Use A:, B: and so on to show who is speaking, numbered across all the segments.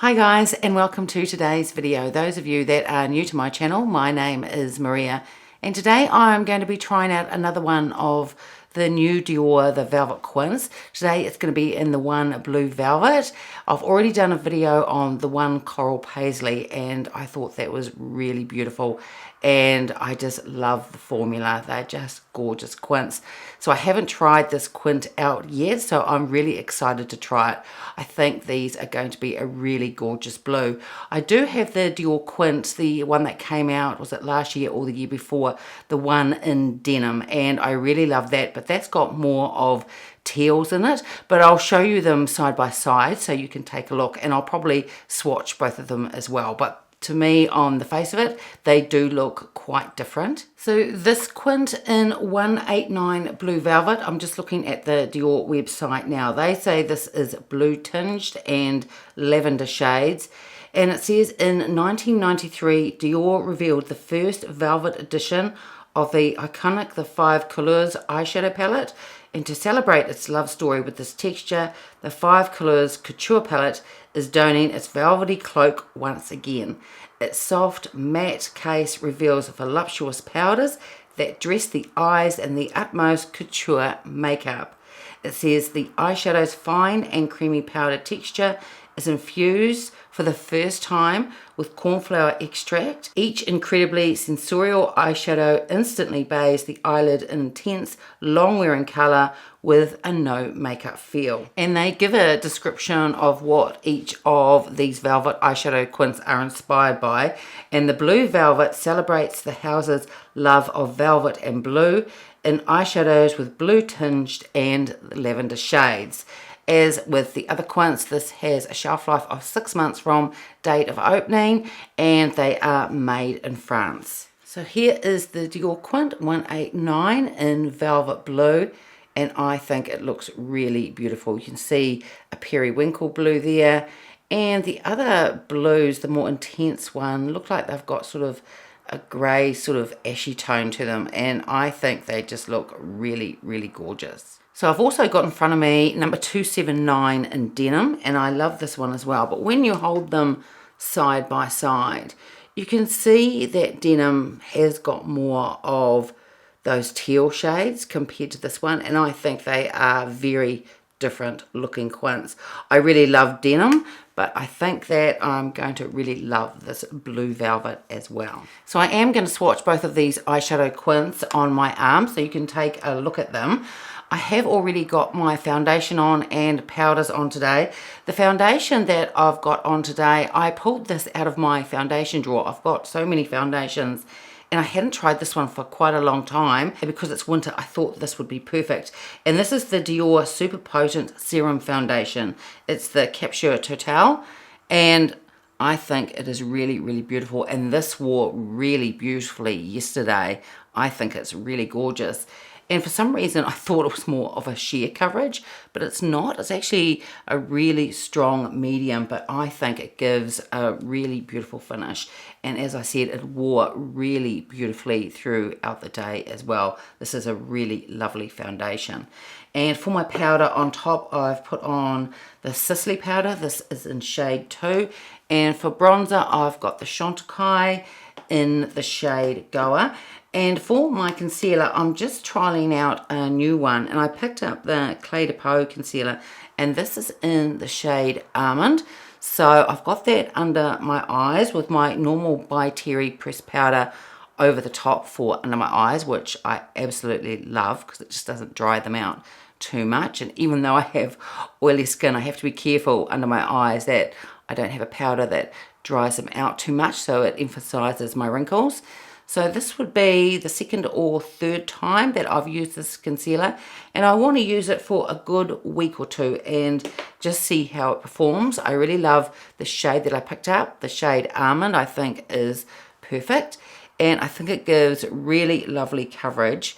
A: Hi guys, and welcome to today's video. Those of you that are new to my channel, my name is Maria, and today I'm going to be trying out another one of the new Dior, the Velvet Quints. Today it's going to be in the one blue velvet. I've already done a video on the one coral paisley and I thought that was really beautiful, and I just love the formula. They're just gorgeous quints. So I haven't tried this quint out yet, so I'm really excited to try it. I think these are going to be a really gorgeous blue. I do have the Dior quint, the one that came out, was it last year or the year before, the one in denim, and I really love that, but that's got more of teals in it. But I'll show you them side by side so you can take a look, and I'll probably swatch both of them as well. But to me, on the face of it, they do look quite different. So this quint in 189 blue velvet, I'm just looking at the Dior website now. They say this is blue tinged and lavender shades. And it says in 1993, Dior revealed the first velvet edition of the iconic The Five Couleurs eyeshadow palette. And to celebrate its love story with this texture, the Five Couleurs Couture palette is donning its velvety cloak once again. Its soft, matte case reveals voluptuous powders that dress the eyes in the utmost couture makeup. It says the eyeshadow's fine and creamy powder texture is infused for the first time with cornflower extract. Each incredibly sensorial eyeshadow instantly bathes the eyelid in intense, long-wearing colour with a no makeup feel. And they give a description of what each of these velvet eyeshadow quints are inspired by. And the blue velvet celebrates the house's love of velvet and blue in eyeshadows with blue tinged and lavender shades. As with the other quints, this has a shelf life of 6 months from date of opening, and they are made in France. So here is the Dior Quint 189 in velvet blue, and I think it looks really beautiful. You can see a periwinkle blue there, and the other blues, the more intense one, look like they've got sort of a grey sort of ashy tone to them, and I think they just look really, really gorgeous. So I've also got in front of me number 279 in denim, and I love this one as well. But when you hold them side by side, you can see that denim has got more of those teal shades compared to this one, and I think they are very different looking quints. I really love denim, but I think that I'm going to really love this blue velvet as well. So I am going to swatch both of these eyeshadow quints on my arm so you can take a look at them. I have already got my foundation on and powders on today. The foundation that I've got on today, I pulled this out of my foundation drawer. I've got so many foundations, and I hadn't tried this one for quite a long time. And because it's winter, I thought this would be perfect. And this is the Dior Super Potent Serum Foundation. It's the Capture Totale, and I think it is really, really beautiful. And this wore really beautifully yesterday. I think it's really gorgeous. And for some reason, I thought it was more of a sheer coverage, but it's not. It's actually a really strong medium, but I think it gives a really beautiful finish. And as I said, it wore really beautifully throughout the day as well. This is a really lovely foundation. And for my powder on top, I've put on the Sisley powder. This is in shade 2. And for bronzer, I've got the Chantecaille in the shade Goa. And for my concealer, I'm just trialing out a new one, and I picked up the Peau concealer, and this is in the shade Almond. So I've got that under my eyes with my normal by Terry pressed powder over the top for under my eyes, which I absolutely love because it just doesn't dry them out too much. And even though I have oily skin, I have to be careful under my eyes that I don't have a powder that dries them out too much, so it emphasizes my wrinkles. So this would be the second or third time that I've used this concealer, and I want to use it for a good week or two and just see how it performs. I really love the shade that I picked up. The shade Almond I think is perfect, and I think it gives really lovely coverage.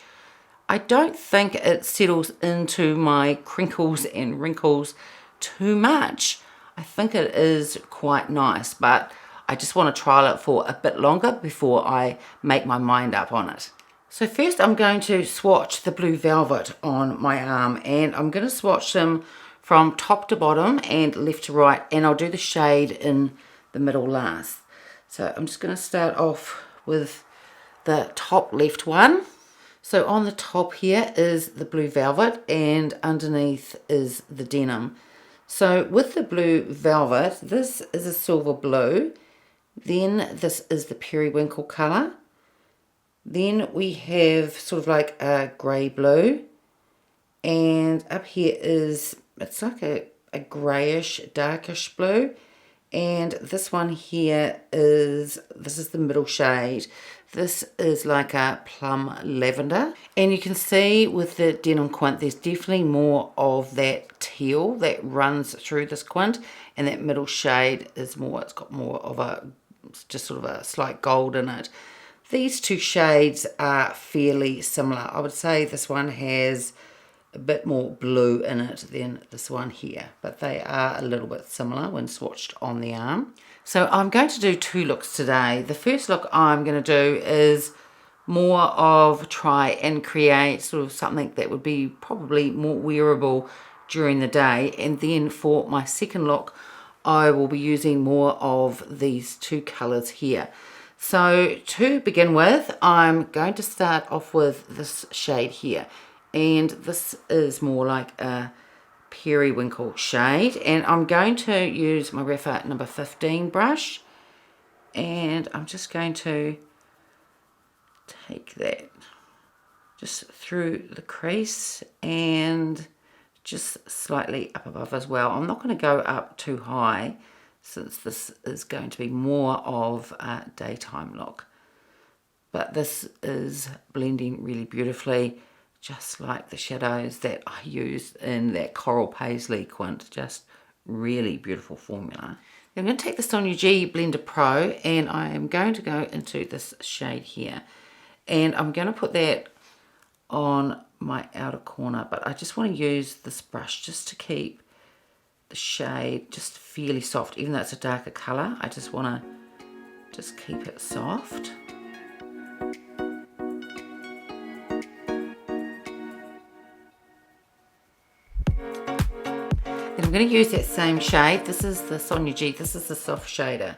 A: I don't think it settles into my crinkles and wrinkles too much. I think it is quite nice, but I just want to trial it for a bit longer before I make my mind up on it. So first I'm going to swatch the blue velvet on my arm, and I'm going to swatch them from top to bottom and left to right, and I'll do the shade in the middle last. So I'm just going to start off with the top left one. So on the top here is the blue velvet, and underneath is the denim. So with the blue velvet, this is a silver blue, then this is the periwinkle colour, then we have sort of like a grey blue, and up here is, it's like a greyish, darkish blue, and this one here is, this is the middle shade. This is like a plum lavender, and you can see with the denim quint there's definitely more of that teal that runs through this quint, and that middle shade is more, it's got more of a, just sort of a slight gold in it. These two shades are fairly similar. I would say this one has a bit more blue in it than this one here, but they are a little bit similar when swatched on the arm. So I'm going to do two looks today. The first look I'm going to do is more of try and create sort of something that would be probably more wearable during the day, and then for my second look I will be using more of these two colours here. So to begin with, I'm going to start off with this shade here, and this is more like a periwinkle shade, and I'm going to use my Rapha number 15 brush, and I'm just going to take that just through the crease and just slightly up above as well. I'm not going to go up too high since this is going to be more of a daytime look, but this is blending really beautifully, just like the shadows that I used in that Coral Paisley quint. Just really beautiful formula. I'm going to take the Sonia G Blender Pro, and I am going to go into this shade here, and I'm going to put that on my outer corner, but I just want to use this brush just to keep the shade just fairly soft. Even though it's a darker colour, I just want to just keep it soft. I'm going to use that same shade. This is the Sonia G, this is the soft shader,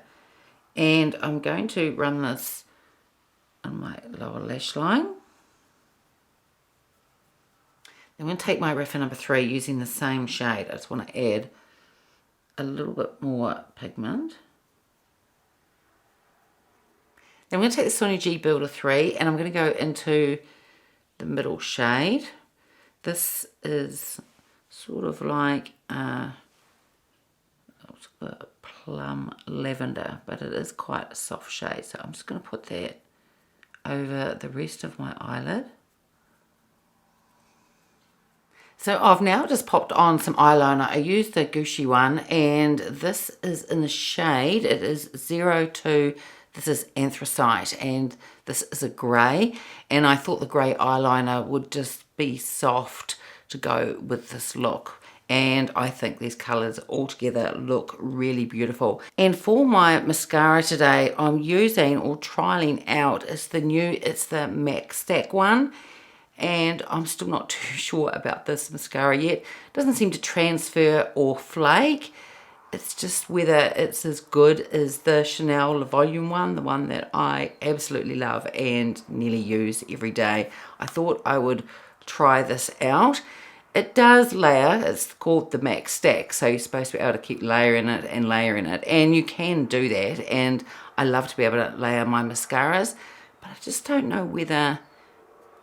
A: and I'm going to run this on my lower lash line. I'm going to take my Rapha number 3 using the same shade. I just want to add a little bit more pigment. Then I'm going to take the Sonia G Builder 3, and I'm going to go into the middle shade. This is sort of like a plum lavender, but it is quite a soft shade, so I'm just going to put that over the rest of my eyelid. So I've now just popped on some eyeliner. I used the Gucci one, and this is in the shade, it is 02, this is Anthracite, and this is a grey, and I thought the grey eyeliner would just be soft to go with this look, and I think these colours all together look really beautiful. And for my mascara today, I'm using or trialing out, it's the MAC Stack one, and I'm still not too sure about this mascara yet. It doesn't seem to transfer or flake. It's just whether it's as good as the Chanel Le Volume one, the one that I absolutely love and nearly use every day. I thought I would try this out. It does layer, it's called the MAC Stack, so you're supposed to be able to keep layering it, and you can do that, and I love to be able to layer my mascaras, but I just don't know whether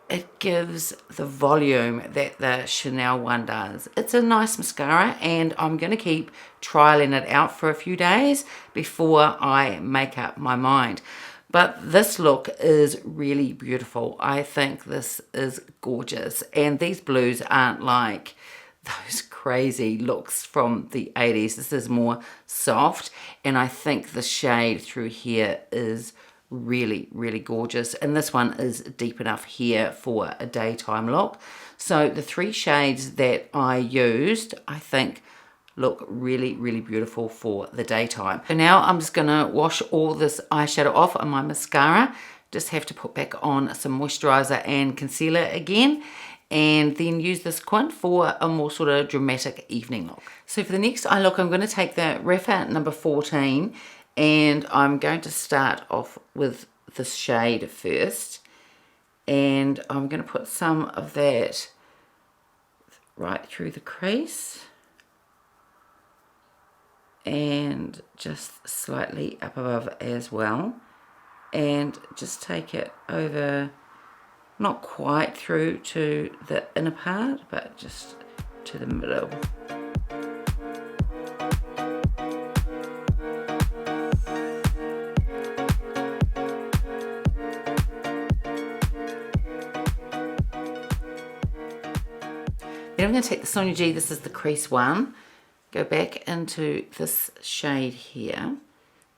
A: it gives the volume that the Chanel one does. It's a nice mascara, and I'm going to keep trialing it out for a few days before I make up my mind. But this look is really beautiful. I think this is gorgeous. And these blues aren't like those crazy looks from the 80s. This is more soft. And I think the shade through here is really, really gorgeous. And this one is deep enough here for a daytime look. So the 3 shades that I used, I think look really, really beautiful for the daytime. So now I'm just going to wash all this eyeshadow off on my mascara. Just have to put back on some moisturizer and concealer again. and then use this quint for a more sort of dramatic evening look. So for the next eye look, I'm going to take the Rapha number 14, and I'm going to start off with this shade first, and I'm going to put some of that right through the crease and just slightly up above as well, and just take it over, not quite through to the inner part, but just to the middle. Then I'm going to take the Sonia G, this is the crease one, go back into this shade here.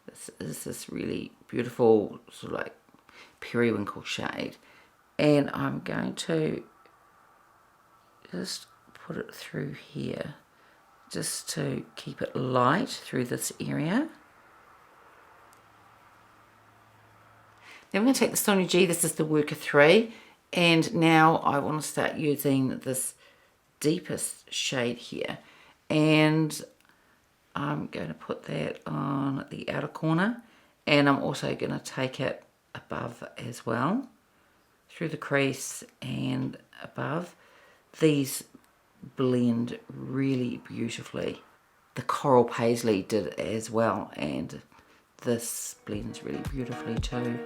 A: This is this really beautiful sort of like periwinkle shade, and I'm going to just put it through here just to keep it light through this area. Then I'm going to take the Sonia G, this is the Worker 3, and now I want to start using this deepest shade here, and I'm going to put that on the outer corner, and I'm also going to take it above as well, through the crease and above. These blend really beautifully. The coral paisley did as well, and this blends really beautifully too.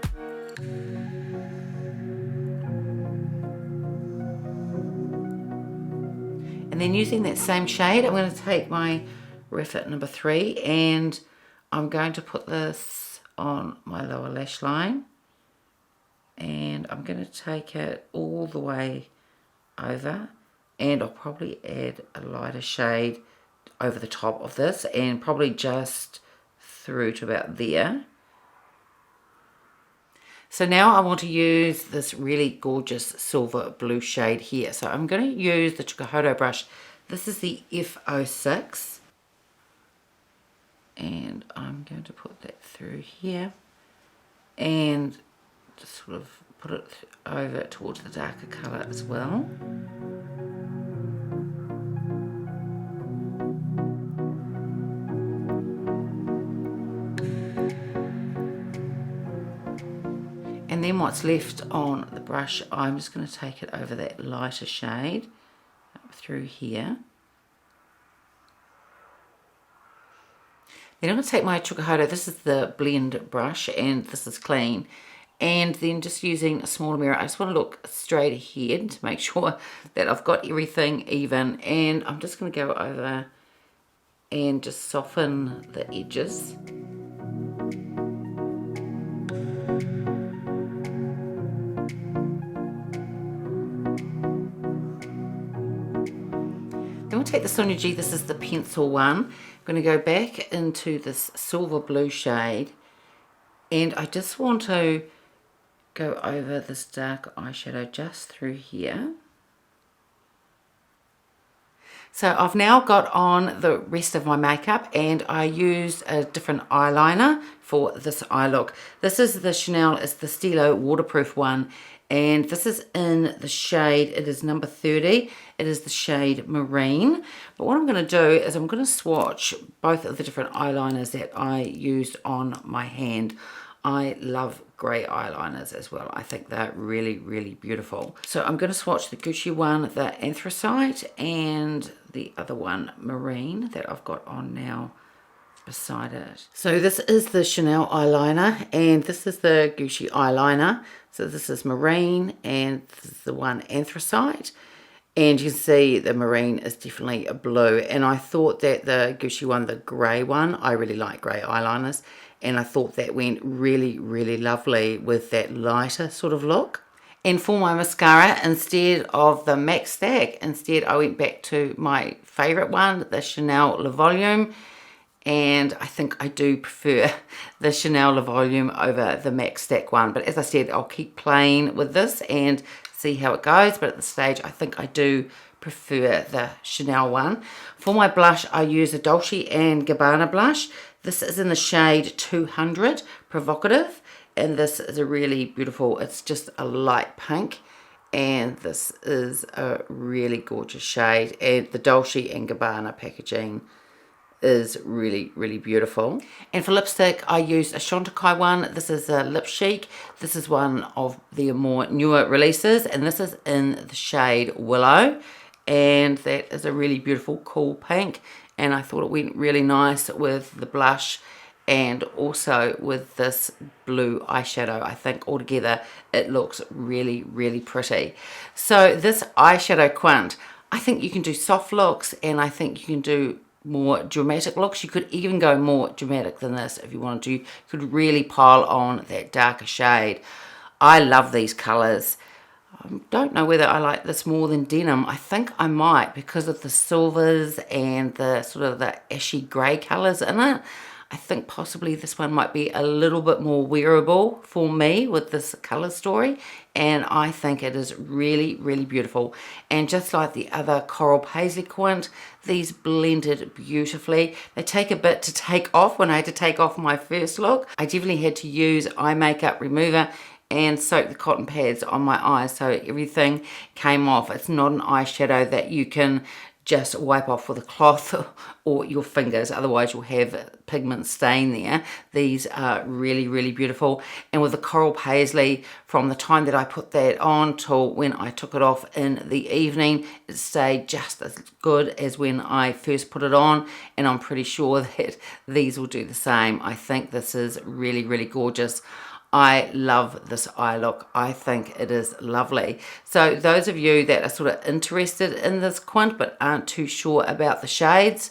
A: And then using that same shade, I'm going to take my Rapha number 3, and I'm going to put this on my lower lash line, and I'm going to take it all the way over, and I'll probably add a lighter shade over the top of this, and probably just through to about there. So now I want to use this really gorgeous silver blue shade here. So I'm going to use the Chikuhodo brush. This is the F06. And I'm going to put that through here. And just sort of put it over towards the darker colour as well. And then what's left on the brush, I'm just going to take it over that lighter shade up through here. Then I'm going to take my Chikuhodo, this is the blend brush, and this is clean. And then just using a smaller mirror, I just want to look straight ahead to make sure that I've got everything even. And I'm just going to go over and just soften the edges. Then we'll take the Sonia G, this is the pencil one. I'm going to go back into this silver blue shade, and I just want to go over this dark eyeshadow just through here. So I've now got on the rest of my makeup, and I used a different eyeliner for this eye look. This is the Chanel, it's the Stilo waterproof one, and this is in the shade, it is number 30. It is the shade Marine. But what I'm going to do is I'm going to swatch both of the different eyeliners that I used on my hand. I love grey eyeliners as well. I think they're really, really beautiful. So I'm going to swatch the Gucci one, the Anthracite, and the other one, Marine, that I've got on now beside it. So this is the Chanel eyeliner, and this is the Gucci eyeliner. So this is Marine, and this is the one Anthracite. And you can see the Marine is definitely a blue. And I thought that the Gucci one, the grey one, I really like grey eyeliners, and I thought that went really, really lovely with that lighter sort of look. And for my mascara, instead of the MAC Stack, instead I went back to my favourite one, the Chanel Le Volume. And I think I do prefer the Chanel Le Volume over the MAC Stack one. But as I said, I'll keep playing with this and see how it goes. But at this stage, I think I do prefer the Chanel one. For my blush, I use a Dolce and Gabbana blush. This is in the shade 200 Provocative. And this is a really beautiful, it's just a light pink. and this is a really gorgeous shade, and the Dolce and Gabbana packaging is really, really beautiful. And for lipstick, I used a Chantecaille one. This is a Lip Chic. This is one of the more newer releases, and this is in the shade Willow, and that is a really beautiful cool pink, and I thought it went really nice with the blush and also with this blue eyeshadow. I think altogether it looks really, really pretty. So this Eyeshadow Quint, I think you can do soft looks, and I think you can do more dramatic looks. You could even go more dramatic than this if you wanted to. You could really pile on that darker shade. I love these colours. I don't know whether I like this more than denim. I think I might, because of the silvers and the sort of the ashy grey colours in it. I think possibly this one might be a little bit more wearable for me with this colour story, and I think it is really, really beautiful. And just like the other Coral Paisley Quint, these blended beautifully. They take a bit to take off. When I had to take off my first look, I definitely had to use eye makeup remover and soak the cotton pads on my eyes so everything came off. It's not an eyeshadow that you can just wipe off with a cloth or your fingers, otherwise you'll have pigment stain there. These are really, really beautiful. And with the Coral Paisley, from the time that I put that on till when I took it off in the evening, it stayed just as good as when I first put it on, and I'm pretty sure that these will do the same. I think this is really, really gorgeous. I love this eye look. I think it is lovely. So those of you that are sort of interested in this quint but aren't too sure about the shades,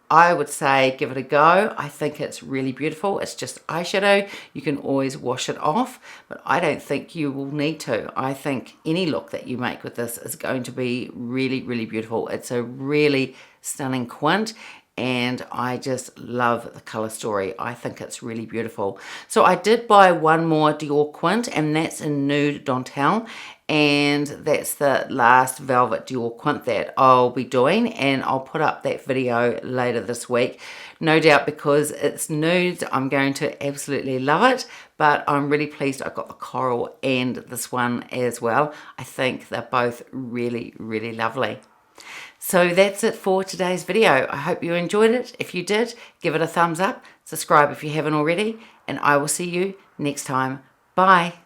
A: I would say give it a go. I think it's really beautiful. It's just eyeshadow. You can always wash it off, but I don't think you will need to. I think any look that you make with this is going to be really, really beautiful. It's a really stunning quint, and I just love the color story. I think it's really beautiful. So I did buy one more Dior Quint, and that's in Nude Dentelle, and that's the last Velvet Dior Quint that I'll be doing, and I'll put up that video later this week. No doubt, because it's nudes, I'm going to absolutely love it, but I'm really pleased I got the coral and this one as well. I think they're both really, really lovely. So that's it for today's video. I hope you enjoyed it. If you did, give it a thumbs up, subscribe if you haven't already, and I will see you next time. Bye.